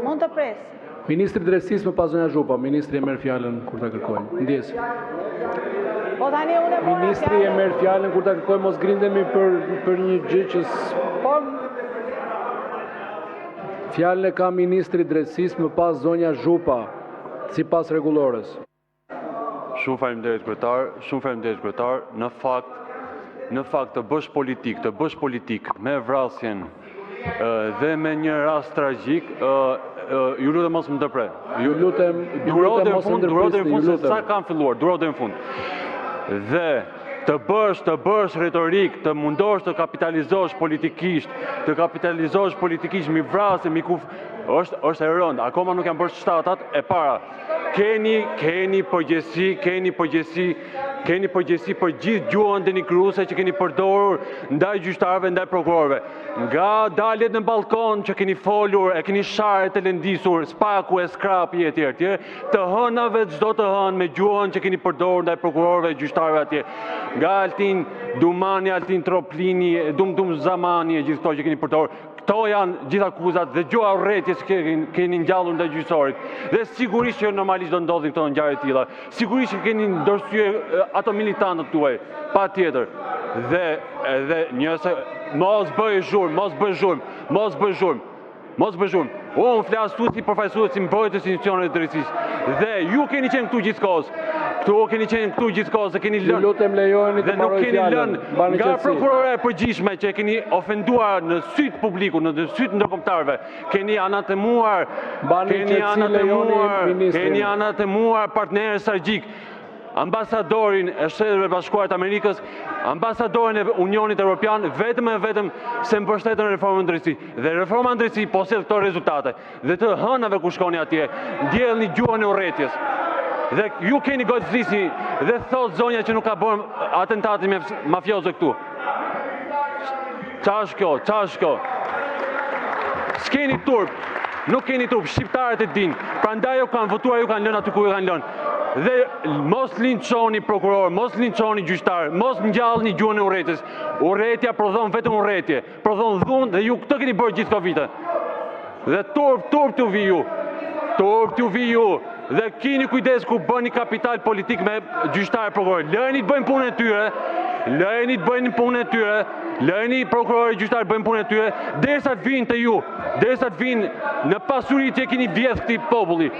Mund të pres. Ministri Drejtësisë më pas zonja Zhupa, ministri e merr fjalën kur ta kërkojnë. Ndjes. Po tani unë e mora Ministri e merr fjalën kur ta kërkojnë, mos grindemi për një gjë që fjalën e ka ministri Drejtësisë më pas zonja Zhupa, sipas rregullores. Shumë faleminderit kryetar, në fakt të bësh politik me vrasjen dhe me një rast tragjik, ju lutem mos më ndërpre. Ju lutem mos më ndërpre. Sa kanë filluar, durat në fund. Dhe të bësh retorik, të mundosh të kapitalizosh politikisht mi vrasje, mi kuf, është e rëndë, akoma nuk janë bërë shtatat e para. Keni përgjegjësi për gjithë gjuhën denigruese që keni përdorur ndaj gjyqtarëve, ndaj prokurorëve. Nga daljet në balkon që keni folur, e keni sharë të lëndisur, spaku e skrapi e tjerë, të hënave çdo të hënë me gjuhën që keni përdorur ndaj prokurorëve, gjyqtarëve atje. Nga Altin Dumani, Altin Troplini, Dum Zamani e gjithë këto që keni përdorur. Këto janë gjithë akuzat dhe gjuha urrëties që keni ngjallur ndaj gjyqësorit. Dhe sigurisht që normalisht do ndodhin këto ngjarje të tilla. Sigurisht që keni ndërsyer ato militantët tuaj, patjetër. Dhe nëse mos bëj zhurmë. Unë flas si përfaqësues i mbrojtjes së institucioneve të drejtësisë. Dhe ju keni qenë këtu gjithkohës. Dhe keni lënë. Ju lutem lejojeni të mbaroj fjalën. Nga prokurora e përgjithshme që keni ofenduar në syt publikut, në syt ndërkombëtarëve, keni anatemuar partnerë strategjik, ambasadorin e Shtetrave Bashkuara të Amerikës, ambasadorin e Unionit Evropian, vetëm se mbështetën reformën drejtësi. Dhe reforma drejtësi po sjell këto rezultate. Dhe të hënave ku shkoni atje, ndjellni gjuhën e urrëties. Dhe ju keni gojëzisi dhe thot zonja që nuk ka bërë atentatin mafioze këtu. Qa është kjo? S'keni turp, nuk keni turp, shqiptarët e din. Prandaj ju kanë votuar, ju kanë lënë aty ku ju kanë lënë. Dhe mos linçoni prokuror, mos linçoni gjyqtar, mos ngjallni gjuhën e urrëties. Urrëtia prodhon vetëm urrëtie, prodhon dhunë dhe ju këtë keni bërë gjithë këto vite. Dhe turp t'u vi ju. Dhe keni kujdes ku bëni kapital politik me gjyqtarë prokurorë. Lëni të bëjnë punën e tyre, lëni prokurorë e gjyqtarë bëjnë punën e tyre, derisa të vinë të ju, derisa të vinë në pasuri që keni vjedhë këtij populli.